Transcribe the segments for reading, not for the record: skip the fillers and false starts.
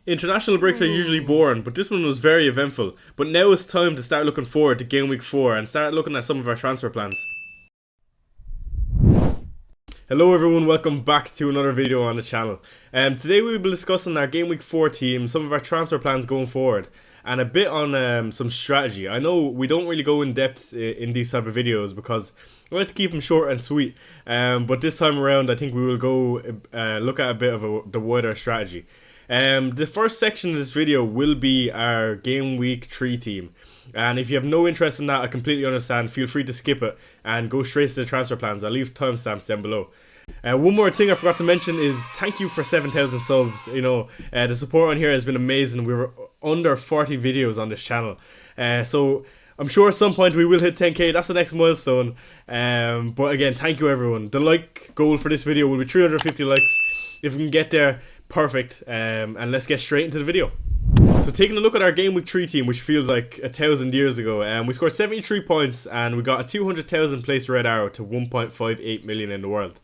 International breaks are usually boring, but this one was very eventful. But now it's time to start looking forward to Game Week 4 and start looking at some of our transfer plans. Hello everyone, welcome back to another video on the channel. Today we will be discussing our Game Week 4 team, some of our transfer plans going forward, and a bit on some strategy. I know we don't really go in depth in these type of videos because I like to keep them short and sweet, but this time around I think we will go look at a bit of the wider strategy. The first section of this video will be our Game Week 3 team, and if you have no interest in that, I completely understand. Feel free to skip it and go straight to the transfer plans. I'll leave timestamps down below. One more thing I forgot to mention is thank you for 7,000 subs. The support on here has been amazing. We were under 40 videos on this channel, so I'm sure at some point we will hit 10k. That's the next milestone. But again, thank you everyone. The like goal for this video will be 350 likes. If we can get there, perfect. And let's get straight into the video. So taking a look at our Game Week 3 team, which feels like 1,000 years ago, we scored 73 points and we got a 200,000 place red arrow to 1.58 million in the world.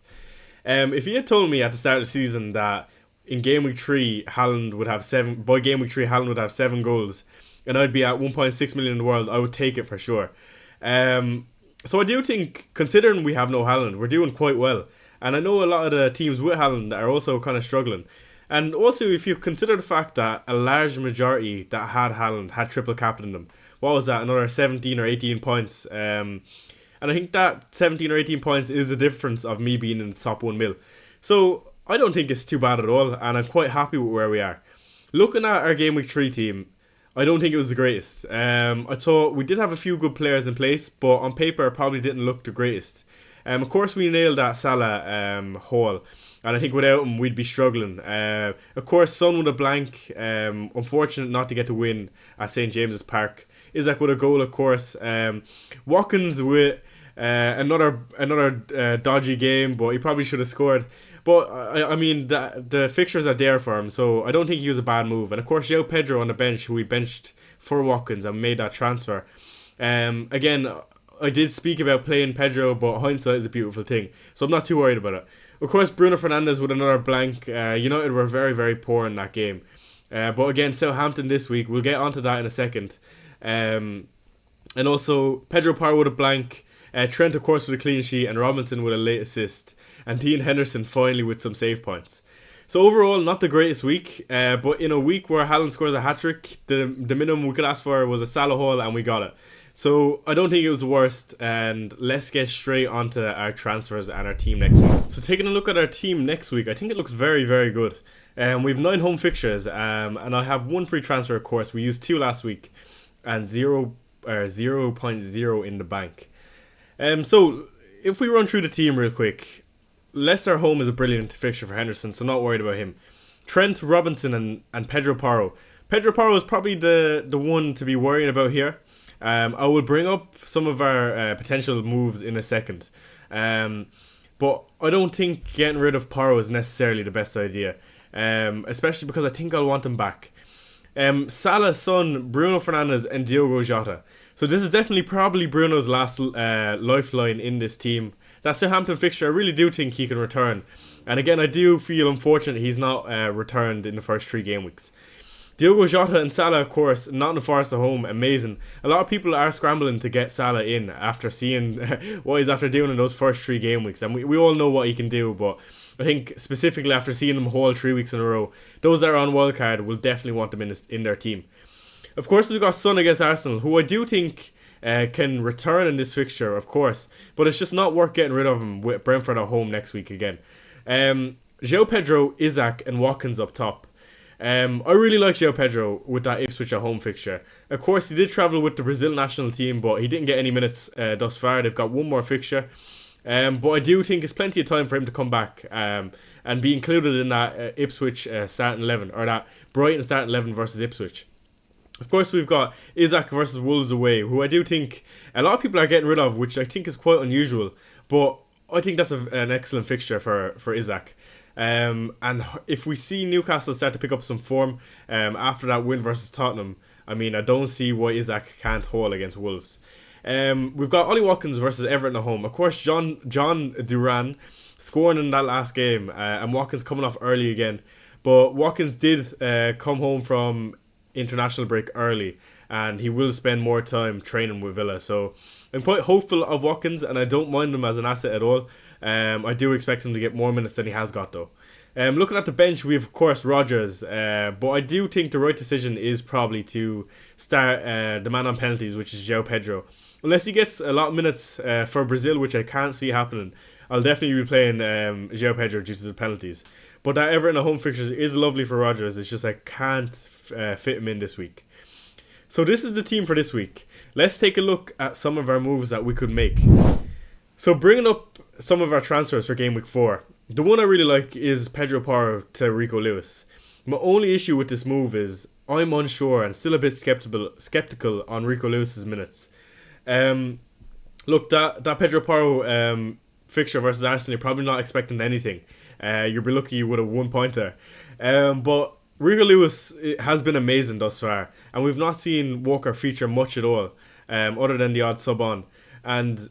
If you had told me at the start of the season that in Game Week 3 Haaland would have 7 goals and I'd be at 1.6 million in the world, I would take it for sure. So I do think, considering we have no Haaland, we're doing quite well. And I know a lot of the teams with Haaland are also kind of struggling. And also, if you consider the fact that a large majority that had Haaland had triple captain them, what was that, another 17 or 18 points? And I think that 17 or 18 points is the difference of me being in the top 1 mil. So I don't think it's too bad at all, and I'm quite happy with where we are. Looking at our Game Week 3 team, I don't think it was the greatest. I thought we did have a few good players in place, but on paper it probably didn't look the greatest. Of course we nailed that Salah haul, and I think without him we'd be struggling. Of course Son with a blank, unfortunate not to get the win at St James's Park. Isaac with a goal, of course. Watkins with another dodgy game, but he probably should have scored. But I mean the fixtures are there for him, so I don't think he was a bad move. And of course João Pedro on the bench, who we benched for Watkins and made that transfer. Again, I did speak about playing Pedro, but hindsight is a beautiful thing, so I'm not too worried about it. Of course, Bruno Fernandes with another blank. United were very, very poor in that game. But again, Southampton this week, we'll get onto that in a second. And also, Pedro Porro with a blank, Trent, of course, with a clean sheet, and Robinson with a late assist, and Dean Henderson finally with some save points. So overall, not the greatest week, but in a week where Haaland scores a hat-trick, the minimum we could ask for was a Salah haul, and we got it. So I don't think it was the worst, and let's get straight onto our transfers and our team next week. So taking a look at our team next week, I think it looks very, very good. We have 9 home fixtures, and I have 1 free transfer, of course. We used 2 last week, and 0.0 in the bank. So if we run through the team real quick, Leicester home is a brilliant fixture for Henderson, so not worried about him. Trent, Robinson, and Pedro Porro. Pedro Porro is probably the one to be worrying about here. I will bring up some of our potential moves in a second. But I don't think getting rid of Porro is necessarily the best idea. Especially because I think I'll want him back. Salah, Son, Bruno Fernandes and Diogo Jota. So this is definitely probably Bruno's last lifeline in this team. That Southampton fixture, I really do think he can return. And again, I do feel unfortunate he's not returned in the first 3 game weeks. Diogo Jota and Salah, of course, Nottingham Forest at home, amazing. A lot of people are scrambling to get Salah in after seeing what he's after doing in those first 3 game weeks. And we all know what he can do, but I think specifically after seeing him whole 3 weeks in a row, those that are on Wildcard will definitely want them in their team. Of course, we've got Son against Arsenal, who I do think can return in this fixture, of course, but it's just not worth getting rid of him with Brentford at home next week again. João Pedro, Isaac and Watkins up top. I really like João Pedro with that Ipswich at home fixture. Of course, he did travel with the Brazil national team, but he didn't get any minutes thus far. They've got 1 more fixture. But I do think it's plenty of time for him to come back and be included in that Ipswich starting 11, or that Brighton starting 11 versus Ipswich. Of course, we've got Isaac versus Wolves away, who I do think a lot of people are getting rid of, which I think is quite unusual. But I think that's an excellent fixture for Isaac. And if we see Newcastle start to pick up some form after that win versus Tottenham, I mean, I don't see why Isaac can't haul against Wolves. We've got Ollie Watkins versus Everton at home. Of course, John Duran scoring in that last game, and Watkins coming off early again. But Watkins did come home from international break early, and he will spend more time training with Villa. So I'm quite hopeful of Watkins, and I don't mind him as an asset at all. I do expect him to get more minutes than he has got though. Looking at the bench, we have of course Rodgers, but I do think the right decision is probably to start the man on penalties, which is João Pedro. Unless he gets a lot of minutes for Brazil, which I can't see happening, I'll definitely be playing João Pedro due to the penalties. But that Everton at home fixtures is lovely for Rodgers. It's just I can't fit him in this week. So this is the team for this week. Let's take a look at some of our moves that we could make. So bringing up some of our transfers for game week 4. The one I really like is Pedro Porro to Rico Lewis. My only issue with this move is I'm unsure and still a bit skeptical on Rico Lewis's minutes. Look, that Pedro Porro fixture versus Arsenal, you're probably not expecting anything. You'll be lucky you would have 1 point there. But Rico Lewis has been amazing thus far, and we've not seen Walker feature much at all, other than the odd sub on. And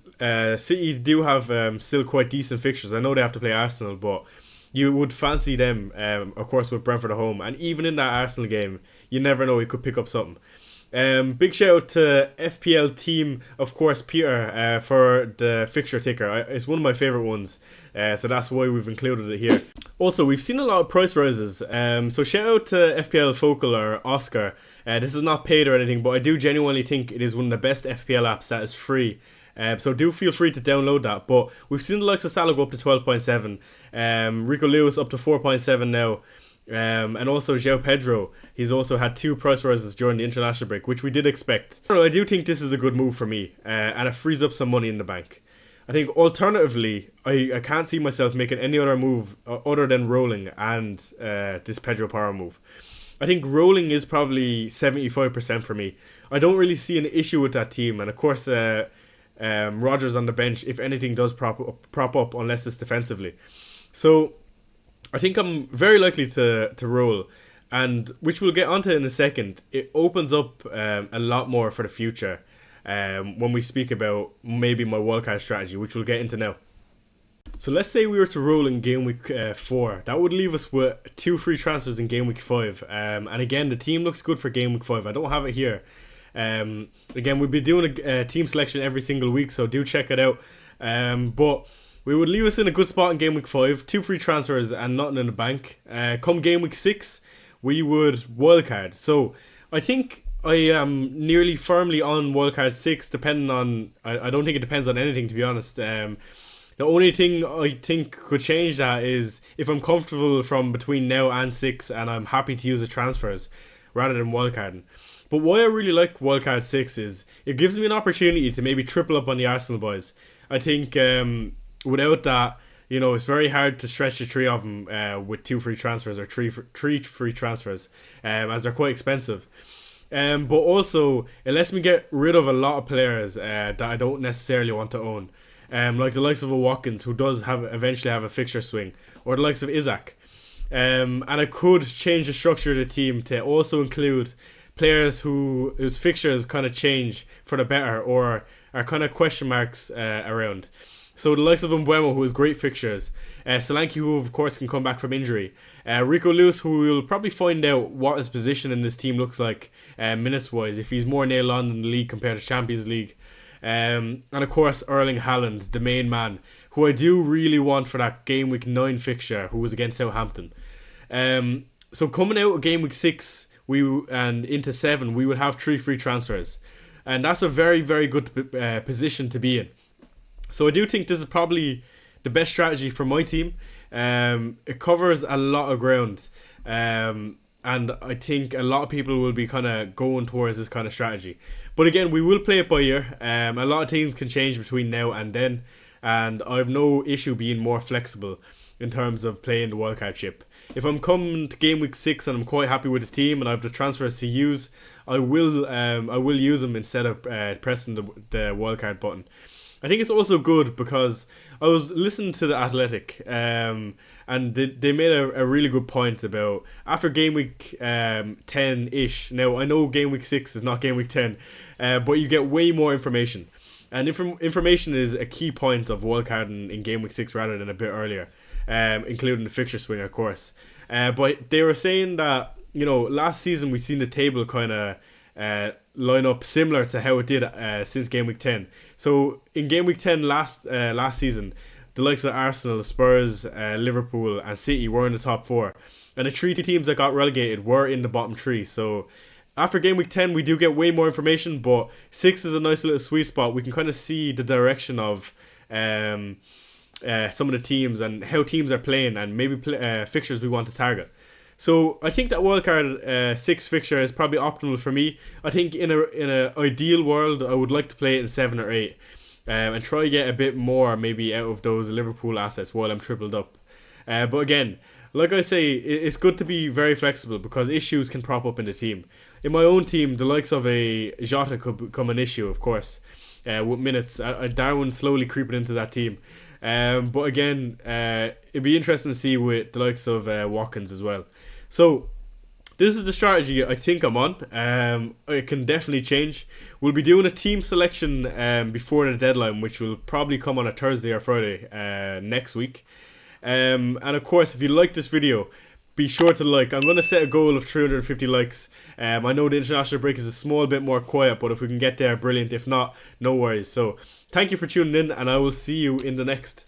City do have still quite decent fixtures. I know they have to play Arsenal, but you would fancy them, of course, with Brentford at home. And even in that Arsenal game, you never know, he could pick up something. Big shout out to FPL Team, of course, Peter, for the fixture ticker. It's one of my favourite ones, so that's why we've included it here. Also, we've seen a lot of price rises, so shout out to FPL Focal or Oscar. This is not paid or anything, but I do genuinely think it is one of the best FPL apps that is free. So do feel free to download that. But we've seen the likes of Salah go up to 12.7, Rico Lewis up to 4.7 now, and also João Pedro. He's also had 2 price rises during the international break, which we did expect. I do think this is a good move for me, and it frees up some money in the bank. I think alternatively, I can't see myself making any other move other than rolling and this Pedro Porro move. I think rolling is probably 75% for me. I don't really see an issue with that team, and of course Rodgers on the bench, if anything does prop up, unless it's defensively. So I think I'm very likely to roll, and which we'll get onto in a second. It opens up a lot more for the future when we speak about maybe my wildcard strategy, which we'll get into now. So let's say we were to roll in game week 4. That would leave us with 2 free transfers in game week 5. And again, the team looks good for game week 5. I don't have it here. Again, we'll be doing a team selection every single week, so do check it out. But we would leave us in a good spot in game week 5, 2 free transfers and nothing in the bank. Come game week 6, we would wildcard. So I think I am nearly firmly on wildcard 6, depending on, I don't think it depends on anything, to be honest. The only thing I think could change that is if I'm comfortable from between now and 6 and I'm happy to use the transfers rather than wildcarding. But why I really like wildcard 6 is it gives me an opportunity to maybe triple up on the Arsenal boys. I think without that, it's very hard to stretch the 3 of them with 2 free transfers or three free transfers, as they're quite expensive. But also, it lets me get rid of a lot of players that I don't necessarily want to own. Like the likes of a Watkins, who does eventually have a fixture swing, or the likes of Isaac. And I could change the structure of the team to also include players whose fixtures kind of change for the better or are kind of question marks around. So the likes of Mbeumo, who has great fixtures, Solanke, who of course can come back from injury, Rico Lewis, who we'll probably find out what his position in this team looks like minutes wise, if he's more nailed on in the league compared to Champions League. And of course Erling Haaland, the main man, who I do really want for that game week 9 fixture, who was against Southampton. So coming out of game week 6 and into 7, we would have 3 free transfers, and that's a very, very good position to be in. So I do think this is probably the best strategy for my team. It covers a lot of ground, and I think a lot of people will be kind of going towards this kind of strategy. But again, we will play it by ear. A lot of things can change between now and then, and I have no issue being more flexible in terms of playing the wildcard chip. If I'm coming to game week 6 and I'm quite happy with the team and I have the transfers to use, I will use them instead of pressing the wildcard button. I think it's also good because I was listening to The Athletic, and they made a really good point about after game week 10-ish. Now, I know game week 6 is not game week 10, but you get way more information. And information is a key point of wildcarding in game week 6 rather than a bit earlier, including the fixture swing, of course. But they were saying that, you know, last season we seen the table kind of line up similar to how it did since game week 10. So in game week 10 last season, the likes of Arsenal, Spurs, Liverpool and City were in the top 4. And the 3 teams that got relegated were in the bottom 3. So after game week 10, we do get way more information, but 6 is a nice little sweet spot. We can kind of see the direction of some of the teams and how teams are playing and maybe fixtures we want to target. So I think that wildcard 6 fixture is probably optimal for me. I think in a ideal world, I would like to play it in 7 or 8 and try to get a bit more maybe out of those Liverpool assets while I'm tripled up. But again, like I say, it's good to be very flexible because issues can prop up in the team. In my own team, the likes of a Jota could become an issue, of course, with minutes. Darwin slowly creeping into that team. But again, it'd be interesting to see with the likes of Watkins as well. So this is the strategy I think I'm on. It can definitely change. We'll be doing a team selection before the deadline, which will probably come on a Thursday or Friday next week. And of course, if you like this video, be sure to like. I'm going to set a goal of 350 likes. I know the international break is a small bit more quiet, but if we can get there, brilliant. If not, no worries. So thank you for tuning in, and I will see you in the next.